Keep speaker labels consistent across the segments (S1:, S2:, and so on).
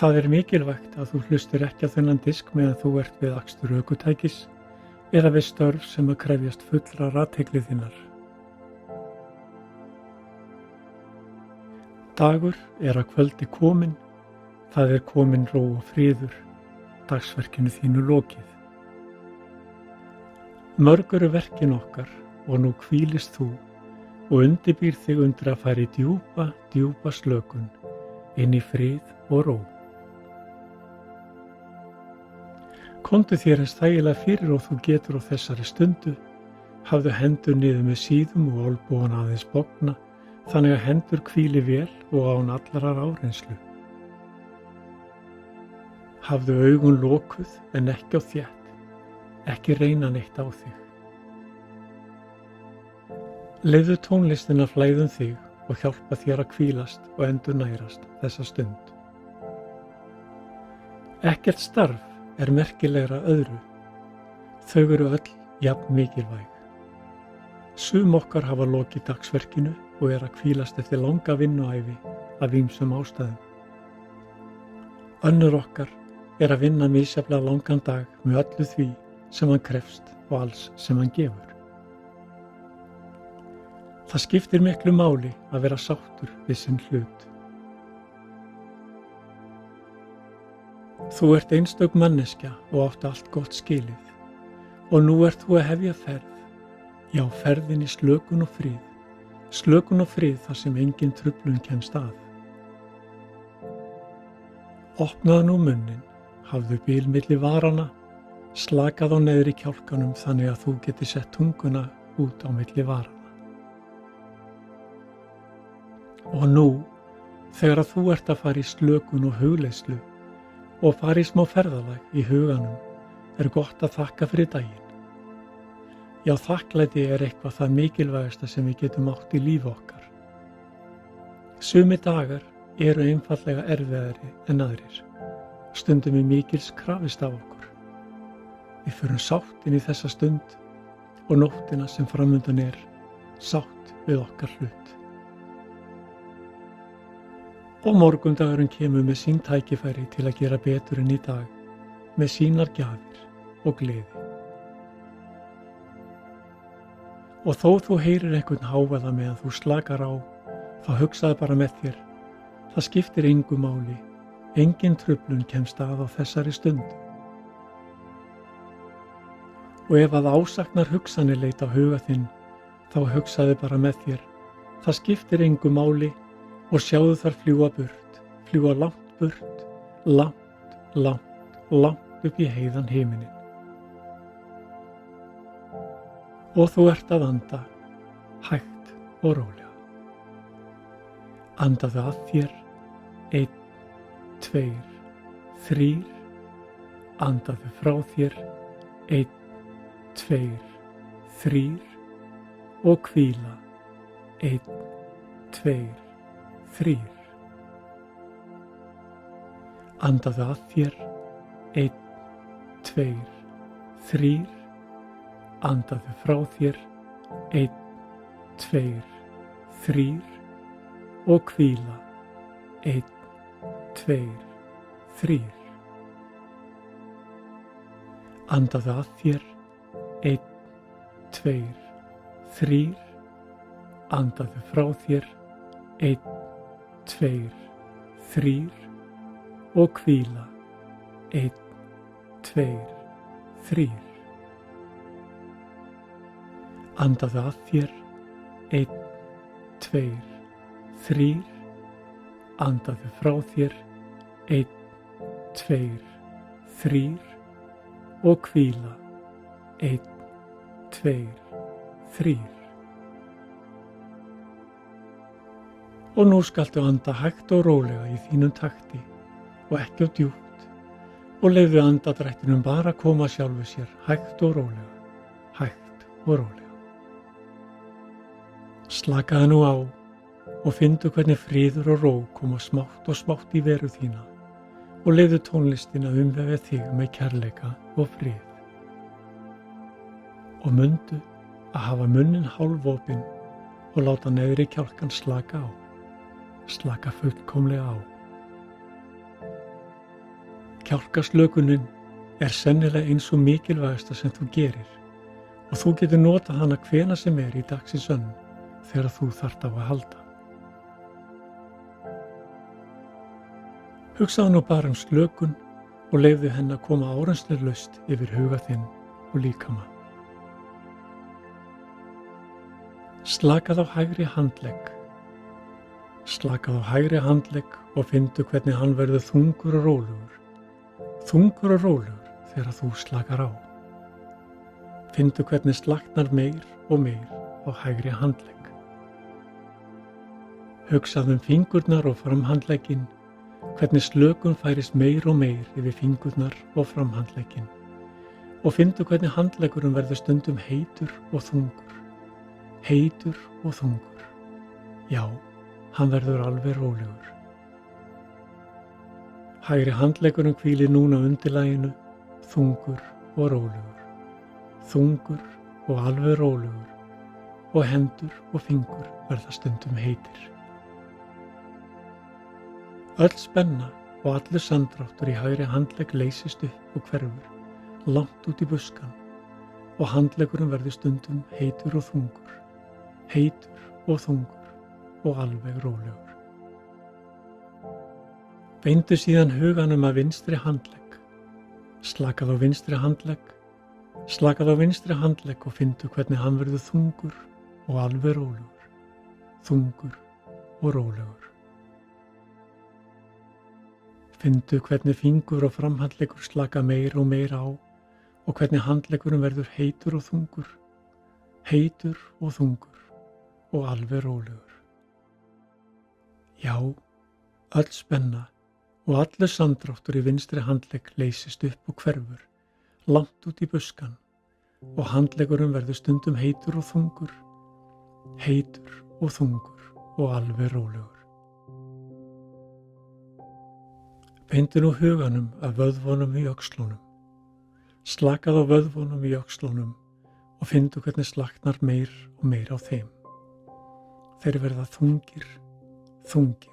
S1: Það er mikilvægt að þú hlustir ekki á þennan disk meðan þú ert við akstur ökutækis eða við störf sem að krefjast fullrar athygli þinnar. Dagur er að kvöldi kominn, það er kominn ró og friður, dagsverkinu þínu lokið. Mörg eru verkin okkar og nú hvílist þú og undirbýr þig undir að fara í djúpa slökun inn í frið og ró. Komdu þér eins þægilega fyrir og þú getur á þessari stundu, hafðu hendur niður með síðum og olnbogann aðeins bogna, þannig að hendur hvíli vel og án allarar áreynslu. Hafðu augun lokuð en ekki á þétt, ekki reyna neitt á þig. Leyfðu tónlistina flæða þig og hjálpa þér að hvílast og endurnærast þessa stund. Ekkert starf er merkilegra öðru. Þau eru öll jafn mikilvæg. Sum okkar hafa lokið dagsverkinu og er að hvílast eftir langa vinnuævi af ýmsum ástæðum. Önnur okkar er að vinna misjafnlega langan dag með öllu því sem hann krefst og alls sem hann gefur. Það skiptir miklu máli að vera sáttur við sinn hlut. Þú ert einstök manneskja og áttu allt gott skilið og nú ert þú að hefja ferð, já ferðin í slökun og frið þar sem engin truflun kemst að. Opnaðu nú munninn, hafðu bil milli varanna, slakað á neðri kjálkanum þannig að þú geti sett tunguna út á milli varanna. Og nú, þegar að þú ert að fara í slökun og hugleiðslu og fara í smá ferðalag í huganum, er gott að þakka fyrir daginn. Já, þakklæti er eitthvað það mikilvægasta sem við getum átt í lífi okkar. Sumi dagar eru einfaldlega erfiðari en aðrir, stundum er mikils krafist af okkur. Við förum sátt inn í þessa stund og nóttina sem framundan er, sátt við okkar hlut. Og morgundagurinn kemur með sín tækifæri til að gera betur en í dag, með sínar gjafir og gleði. Og þó þú heyrir einhvern hávaða meðan þú slakar á, þá hugsaðu bara með þér, það skiptir engu máli, engin truflun kemst að á þessari stundu. Og ef að ásaknar hugsanir leita á huga þinn, þá hugsaðu bara með þér, það skiptir engu máli, og sjáðu þar fljúga langt burt, langt upp í heiðan himininn. Og þú ert að anda, hægt og rólega. Andaðu að þér, 1, 2, 3, andaðu frá þér, 1, 2, 3 og hvíla, 1, 2, 3. Andaðu að þér, 1, 2, 3, andaðu frá þér, 1, 2, 3 og hvíla, 1, 2, 3. Andaðu að þér, 1, 2, 3, andaðu frá þér, 1, 2, 3 og hvíla, 1, 2, 3. Andaðu að þér, 1, 2, 3, andaðu frá þér, 1, 2, 3 og hvíla, 1, 2, 3. Og nú skaltu anda hægt og rólega í þínum takti og ekki of djúpt og leyfðu andadrættinum bara að koma sjálfu sér hægt og rólega. Slakaðu nú á og fyndu hvernig friður og ró koma smátt og smátt í veru þína og leyfðu tónlistina umvefja þig með kærleika og frið. Og mundu að hafa munninn hálfopinn og láta neðri kjálkann slaka á. Slaka fullkomlega á. Kjálkaslökunin er sennilega eins og mikilvægasta sem þú gerir og þú getur notað hana hvenær sem er í dagsins önn þegar þú þarft á að halda. Hugsaðu nú bara slökun og leyfðu henni að koma áreynslulaust yfir huga þinn og líkama. Slakað á hægri handlegg. Slakað á hægri handlegg og finndu hvernig hann verður þungur og rólegur. Þungur og rólegur þegar þú slakar á. Finndu hvernig slaknar meir og meir á hægri handlegg. Hugsaðu fingurnar og framhandlegginn, hvernig slökun færist meir og meir yfir fingurnar og framhandlegginn og finndu hvernig handleggurinn verður stundum heitur og þungur. Heitur og þungur. Já, hann verður alveg rólegur. Hægri handleggurinn hvílir núna á undirlaginu, þungur og rólegur. Þungur og alveg rólegur og hendur og fingur verða stundum heitir. Öll spenna og allur samdráttur í hægri handlegg leysist upp og hverfur langt út í buskann og handleggurinn verður stundum heitur og þungur, heitur og þungur og alveg rólegur. Beindu síðan huganum að vinstri handlegg. Slakað á vinstri handlegg. Slakað á vinstri handlegg og finndu hvernig hann verður þungur og alveg rólegur. Þungur og rólegur. Finndu hvernig fingur og framhandleggur slaka meir og meir á og hvernig handleggurinn verður heitur og þungur. Heitur og þungur og alveg rólegur. Já, öll spenna og allur samdráttur í vinstri handlegg leysist upp og hverfur langt út í buskann og handleggurinn verður stundum heitur og þungur, heitur og þungur og alveg rólegur. Beindu nú huganum að vöðvunum í öxlunum. Slakað á vöðvunum í öxlunum og finndu hvernig slaknar meir og meir á þeim. Þeir verða þungir, þungir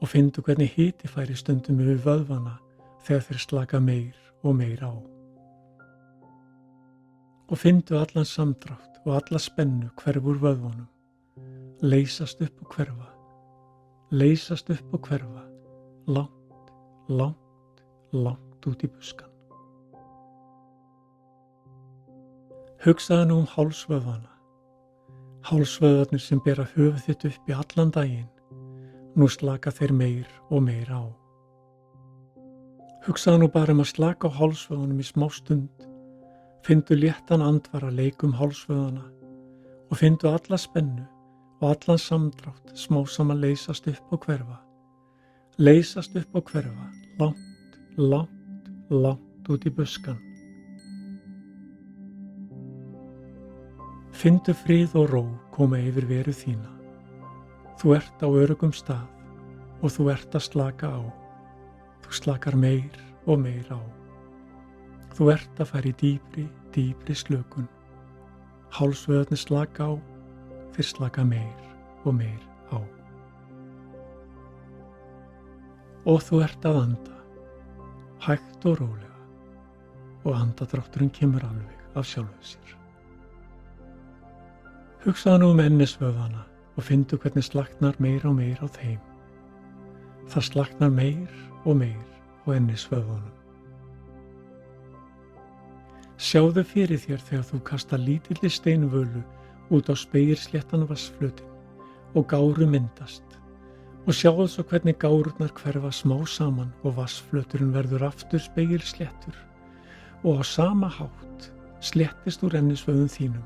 S1: og finndu hvernig hiti færi stundum yfir vöðvana þegar þeir slaka meir og meir á. Og finndu allan samdrátt og alla spennu hverfa úr vöðvunum, leysast upp og hverfa, leysast upp og hverfa, langt, langt, langt út í buskann. Hugsaðu nú hálsvöðvana, hálsvöðvarnir sem bera höfuð þitt upp í allan daginn. Nú slaka þeir meir og meir á. Hugsaðu nú bara að slaka á hálsvöðunum í smá stund. Finndu léttan andvara leik hálsvöðana og finndu alla spennu og allan samdrátt smá saman leysast upp og hverfa. Leysast upp og hverfa, langt, langt, langt út í buskann. Finndu frið og ró koma yfir veru þína. Þú ert á öruggum stað og þú ert að slaka á. Þú slakar meir og meir á. Þú ert að fara í dýpri, dýpri slökun. Hálsvöðvarnir slaka á, þeir slaka meir og meir á. Og þú ert að anda, hægt og rólega, og andadrátturinn kemur alveg af sjálfu sér. Hugsaðu nú ennisvöðvana og finndu hvernig slaknar meir og meir á þeim. Það slaknar meir og meir á ennisvöðvunum. Sjáðu fyrir þér þegar þú kastar lítilli steinvölu út á spegilsléttan vatnsflötinn og gáru myndast og sjáðu svo hvernig gárurnar hverfa smá saman og vatnsflöturinn verður aftur spegilsléttur og á sama hátt sléttist úr ennisvöðum þínum.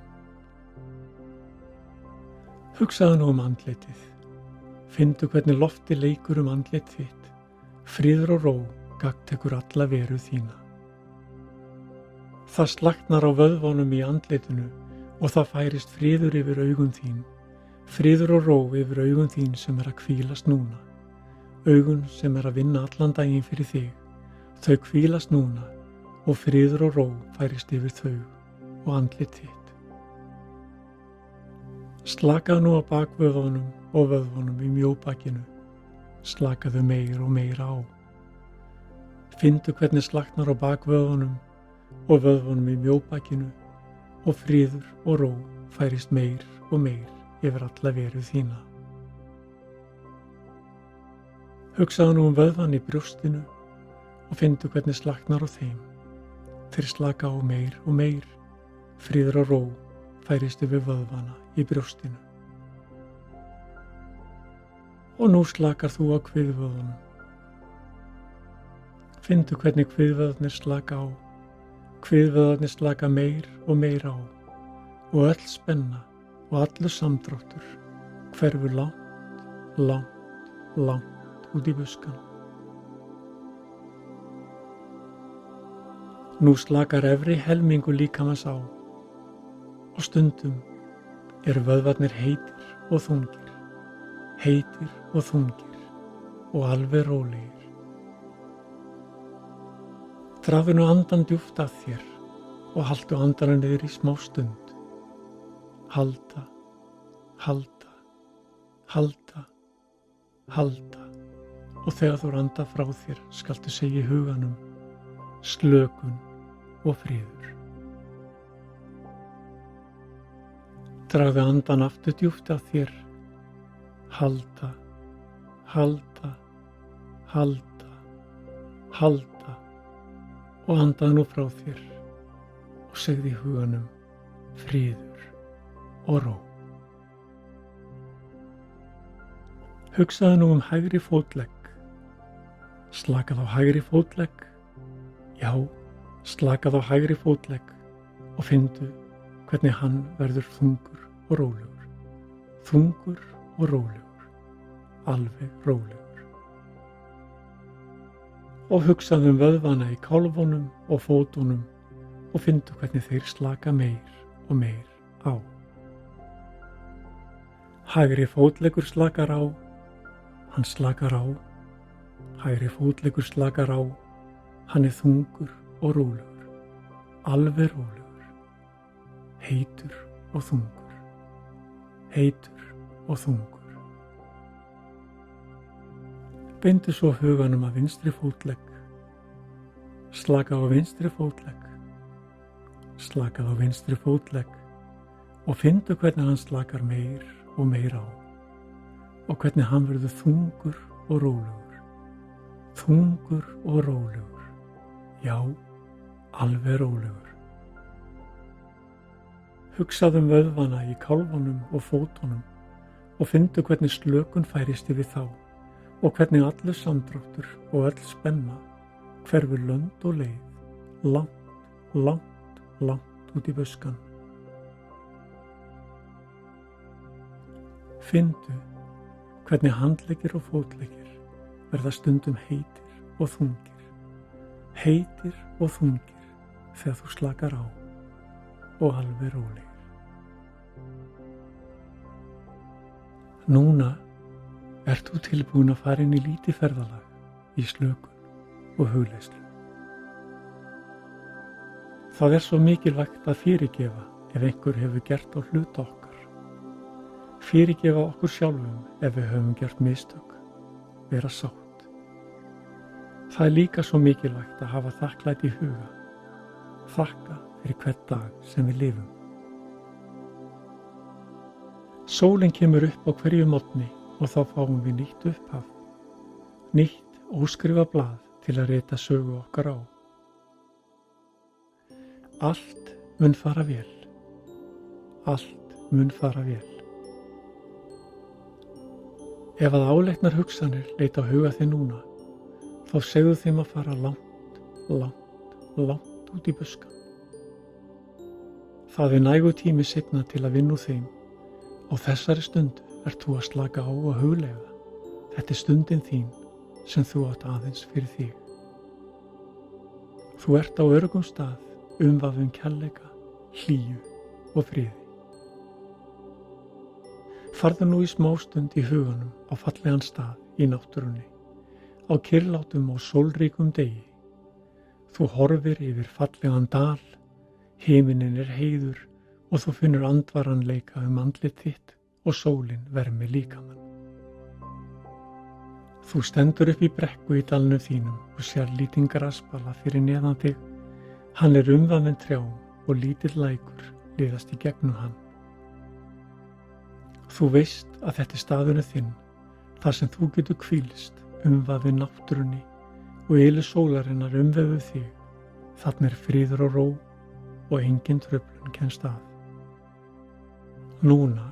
S1: Hugsaðu nú andlitið. Finndu hvernig lofti leikur andlit þitt. Friður og ró gagntekur alla veru þína. Það slaknar á vöðvunum í andlitinu og það færist friður yfir augun þín. Friður og ró yfir augun þín sem að hvílast núna. Augun sem að vinna allan daginn fyrir þig. Þau hvílast núna og friður og ró færist yfir þau og andlit þitt. Slakaðu nú á bakvöðvunum og vöðvunum í mjóbakinu. Slakaðu meir og meir á. Finndu hvernig slaknar á bakvöðunum og vöðvunum í mjóbakinu og friður og ró færist meir og meir yfir alla veru þína. Hugsaðu nú vöðvan í brjóstinu og finndu hvernig slaknar á þeim. Þeir slaka á meir og meir, friður og ró færist yfir vöðvana í brjóstinu. Og nú slakar þú á kviðvöðunum. Finndu hvernig kviðvöðvarnir slaka á. Kviðvöðvarnir slaka meir og meir á og öll spenna og allur samdráttur hverfur langt, langt, langt út í buskann. Nú slakar efri helmingur líkamans á og stundum eru vöðvarnir heitir og þungir og alveg rólegir. Dragðu nú andann djúpt að þér og haltu andanum niður í smá stund. Halda, halda, halda, halda og þegar þú anda frá þér skaltu segja í huganum slökun og friður. Dragðu andann aftur djúpt að þér. Halda, halda, halda, halda og andaðu nú frá þér og segðu í huganum friður og ró. Hugsaðu nú hægri fótlegg. Slakað á hægri fótlegg. Já, slakað á hægri fótlegg og finndu hvernig hann verður þungur og rólegur. Þungur og rólegur. Alveg rólegur. Og hugsaðu vöðvana í kálfunum og fótunum og finndu hvernig þeir slaka meir og meir á. Hægri fótleggur slakar á, hann slakar á. Hægri fótleggur slakar á, hann þungur og rólegur, alveg rólegur. Heitur og þungur, heitur og þungur. Beindu svo huganum að vinstri fótlegg. Slaka á vinstri fótlegg. Slakað á vinstri fótlegg og finndu hvernig hann slakar meir og meir á og hvernig hann verður þungur og rólegur. Þungur og rólegur. Já, alveg rólegur. Hugsaðu vöðvana í kálfunum og fótunum og finndu hvernig slökun færist yfir þá og hvernig allur samdráttur og öll spenna hverfur lönd og leið, langt, langt, langt út í buskann. Finndu hvernig handleggir og fótleggir verða stundum heitir og þungir þegar þú slakar á og alveg rólegir. Núna ert þú tilbúin að fara inn í lítið ferðalag í slökun og hugleiðslu. Það svo mikilvægt að fyrirgefa ef einhver hefur gert á hluta okkar. Fyrirgefa okkur sjálfum ef við höfum gert mistök, vera sátt. Það líka svo mikilvægt að hafa þakklæti í huga, þakka fyrir hvern dag sem við lifum. Sólin kemur upp á hverju morgni og þá fáum við nýtt upphaf, nýtt óskrifað blað til að rita sögu okkar á. Allt mun fara vel. Allt mun fara vel. Ef að áleitnar hugsanir leita á huga þig núna, þá segðu þeim að fara langt, langt, langt út í buskann. Það nægur tími seinna til að vinna úr þeim. Á þessari stundu ert þú að slaka á og hugleiða. Þetta stundin þín sem þú átt aðeins fyrir þig. Þú ert á öruggum stað, umvafin kærleika, hlýju og friði. Farðu nú í smástund í huganum á fallegan stað í náttúrunni, á kyrrlátum og sólríkum degi. Þú horfir yfir fallegan dal, himinin heiður og þú finnur andvaranleika andlit þitt og sólin vermi líkamann. Þú stendur upp í brekku í dalnum þínum og sér lítinn grasbala fyrir neðan þig. Hann er umvafinn trjám og lítill lækur liðast í gegnum hann. Þú veist að þetta er staðurinn þinn, þar sem þú getur hvílst umvafinn náttúrunni og yli sólarinnar umvefur þig. Þarna er friður og ró og engin truflun kemst að. Núna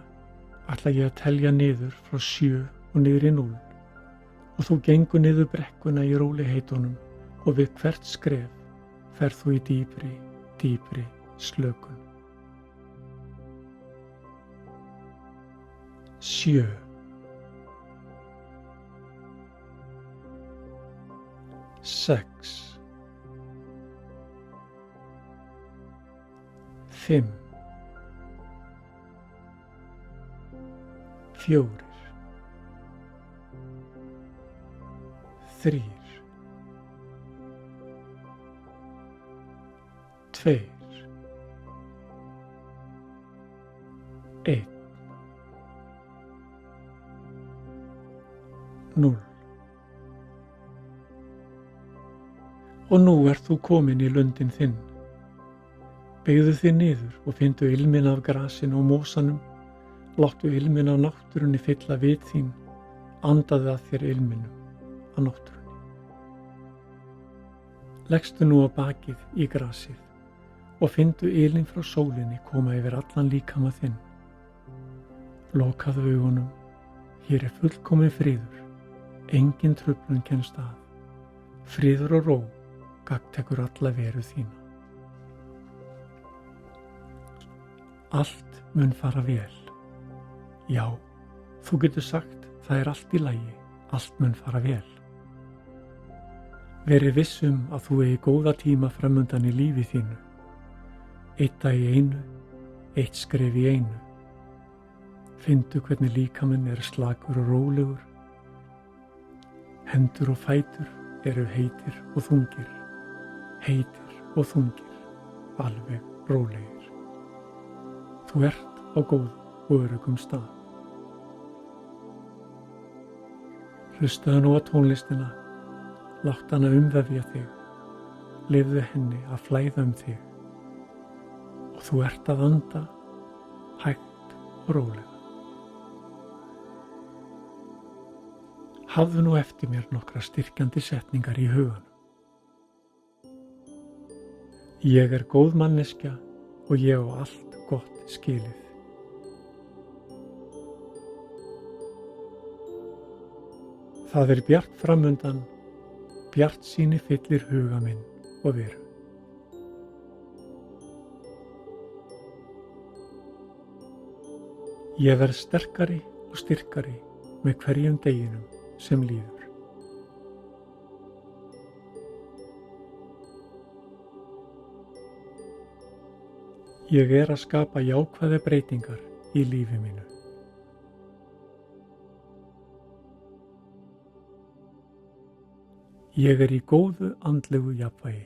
S1: ætla ég að telja niður frá 7 og niður í 0 og þú gengur niður brekkuna í rólegheitunum og við hvert skref ferð þú í dýpri slökun. 7. 6. 5. 4. 3. 2. 1. 0. Og nú ert þú komin í lundin þinn. Beygðu þig niður og fyndu ilminn af grasinu og mosanum. Láttu ilminn af náttúrunni fylla vit þín. Andaðu að þér ilminnum af náttúrunni. Leggstu nú á bakið í grasið og fyndu ilinn frá sólinni koma yfir allan líkama þinn. Lokaðu augunum. Hér er fullkominn friður. Engin truflun kemst að. Friður og ró gagntekur alla veru þína. Allt mun fara vel. Já, þú getur sagt það er allt í lagi, allt mun fara vel. Veri viss að þú eigi góða tíma framundan í lífi þínu. Eitt dag í einu, eitt skref í einu. Finndu hvernig líkaminn er slakur og rólegur. Hendur og fætur eru heitir og þungir. Heitir og þungir, alveg rólegir. Þú ert á góðum og öruggum stað. Hlustaðu nú á tónlistina, látt hana umvefja þig, leyfðu henni að flæða þig og þú ert að anda hægt og rólega. Hafðu nú eftir mér nokkra styrkjandi setningar í huganum. Ég er góð manneskja og ég á allt gott skilið. Það er bjart framundan, bjartsýni fyllir huga minn og veru. Ég verð sterkari og styrkari með hverjum deginum sem líður. Ég er að skapa jákvæðar breytingar í lífi mínu. Ég er í góðu andlegu jafnvægi.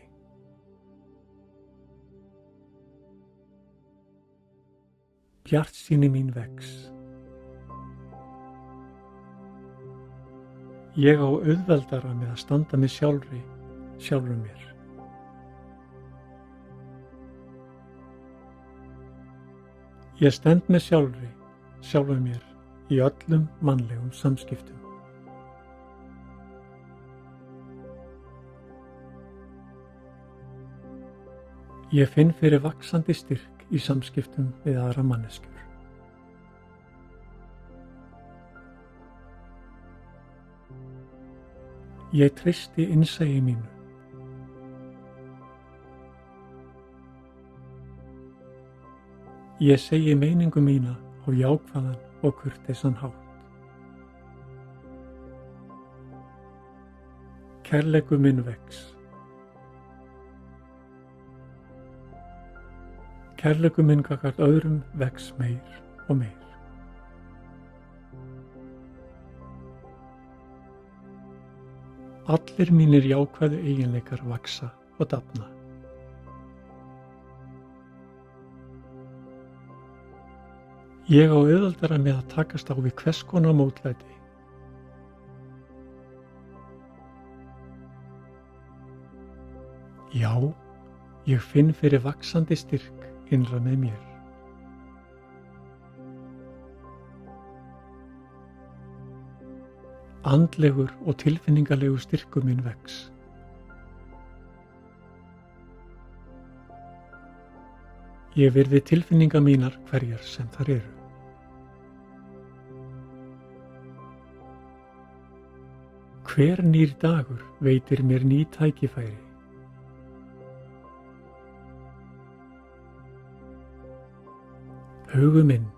S1: Bjartsýni mín vex. Ég á auðveldara með að standa með sjálfum mér. Ég stend með sjálfum mér í öllum mannlegum samskiptum. Ég finn fyrir vaxandi styrk í samskiptum við aðra manneskjur. Ég treysti innsæi mínu. Ég segi meiningu mína á jákvæðan og kurteisan hátt. Kærleikur minn vex. Kærleikur minn gagnvart öðrum vex meir og meir. Allir mínir jákvæðu eiginleikar vaxa og dafna. Ég á auðveldara með að takast á við hvers konar mótlæti. Ég finn fyrir vaxandi styrk innra með mér. Andlegur og tilfinningalegur styrkur minn vex. Ég virði tilfinningar mínar hverjar sem þær eru. Hver nýr dagur veitir mér ný tækifæri. Hugur minn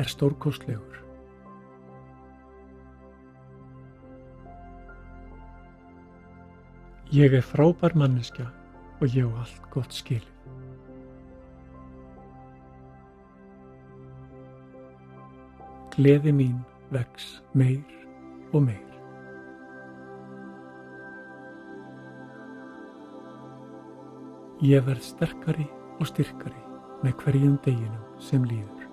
S1: er stórkostlegur. Ég er frábær manneskja og ég á allt gott skilið. Gleði mín vex meir og meir. Ég verð sterkari og styrkari með hverjum deginum sem líður.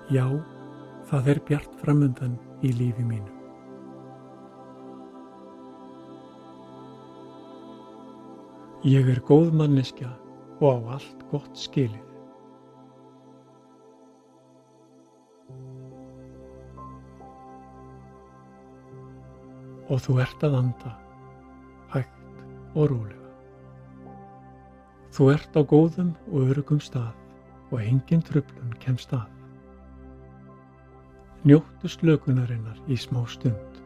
S1: Já, það er bjart framundan í lífi mínu. Ég er góð manneskja og á allt gott skilið. Og þú ert að anda, hægt og rólega. Þú ert á góðum og öruggum stað og engin truflun kemst að. Njóttu slökunarinnar í smá stund.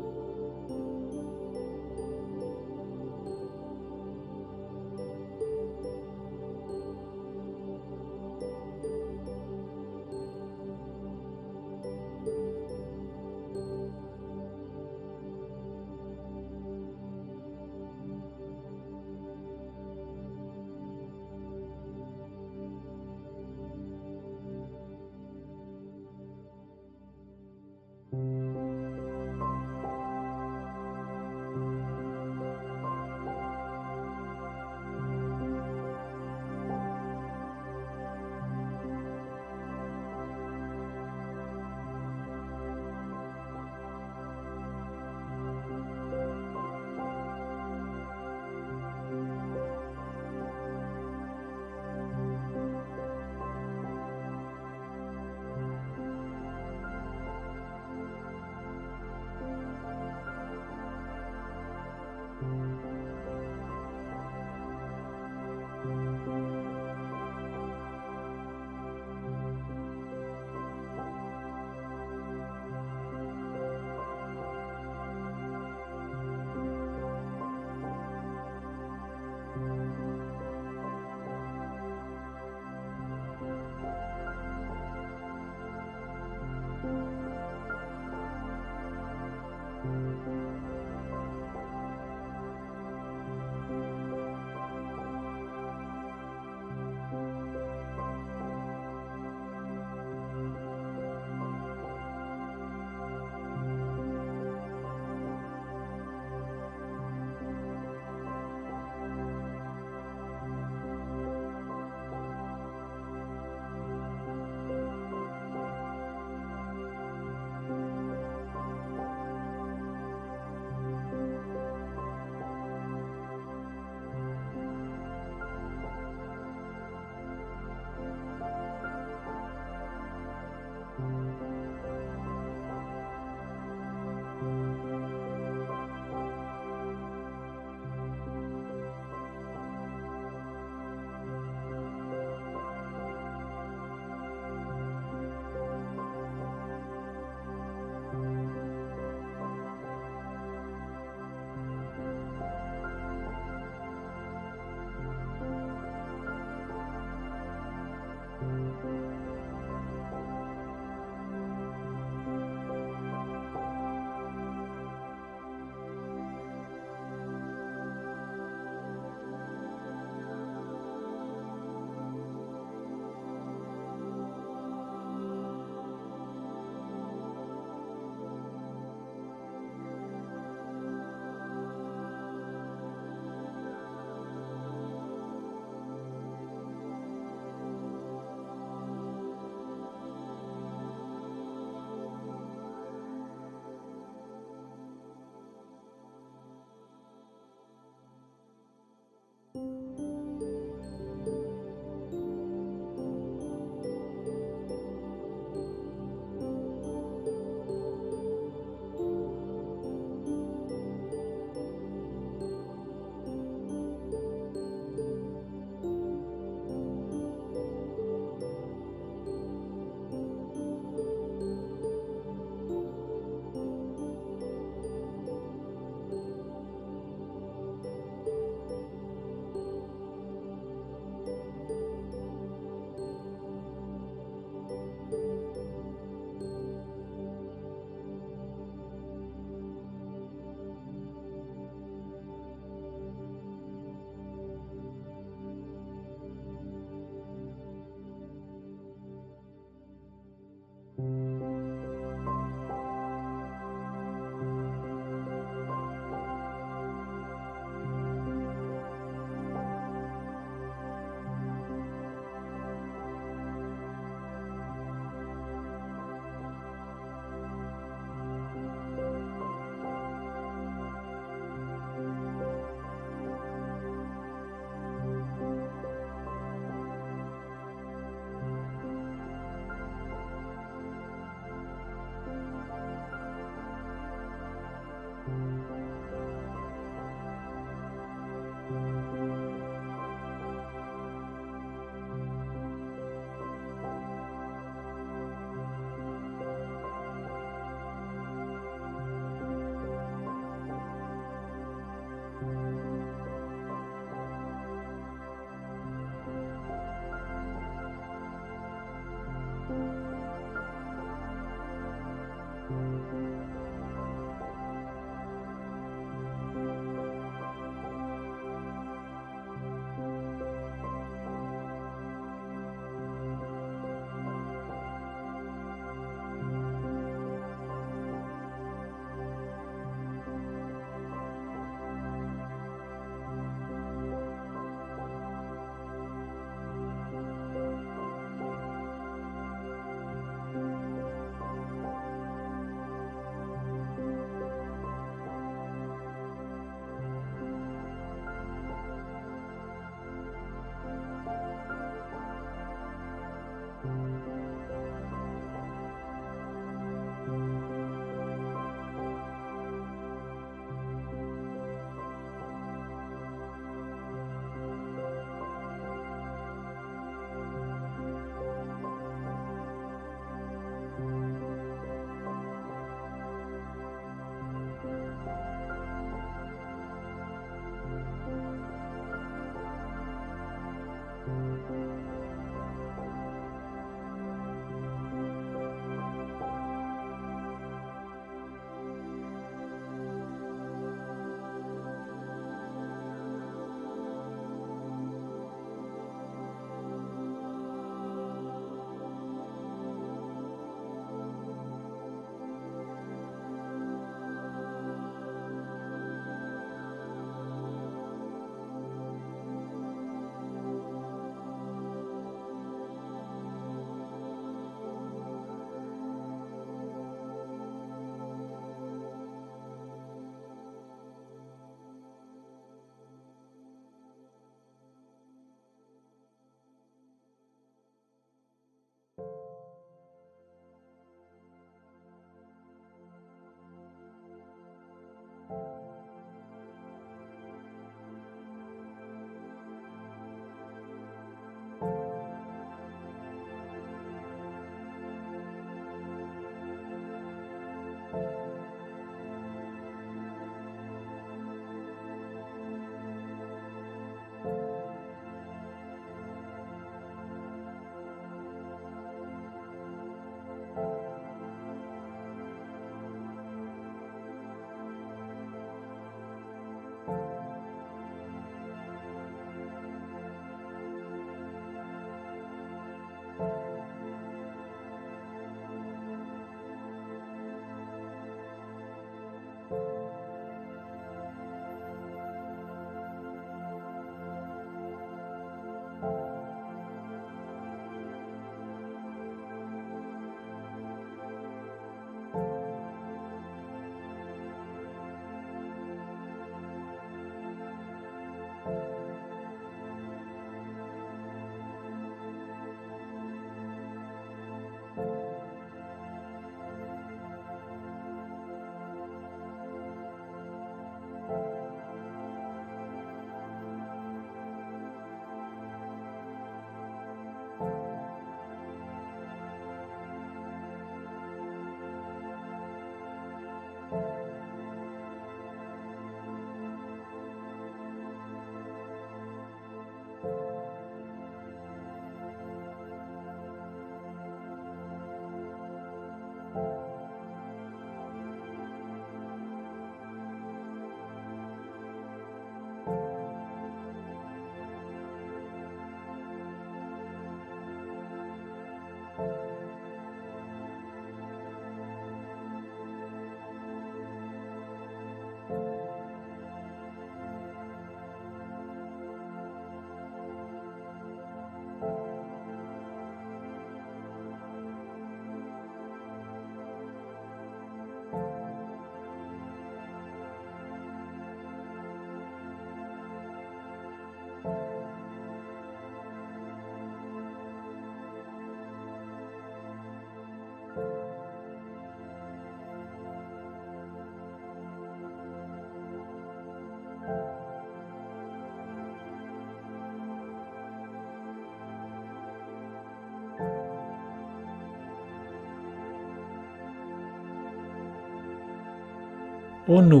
S1: Og nú,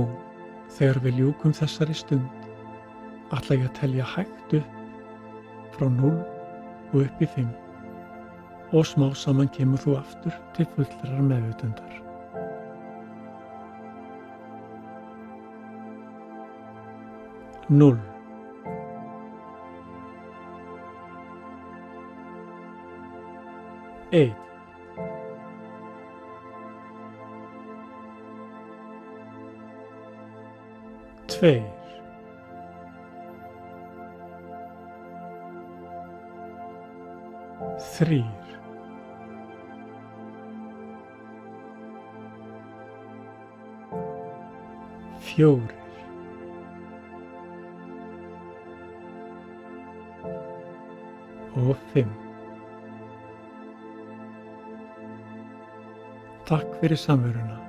S1: þegar við ljúkum þessari stund, ætla ég að telja hægt upp frá 0 og upp í 5 og smá saman kemur þú aftur til fullrar meðvitundar. 0. 1. 2. 3. 4. Og 5. Takk fyrir samveruna.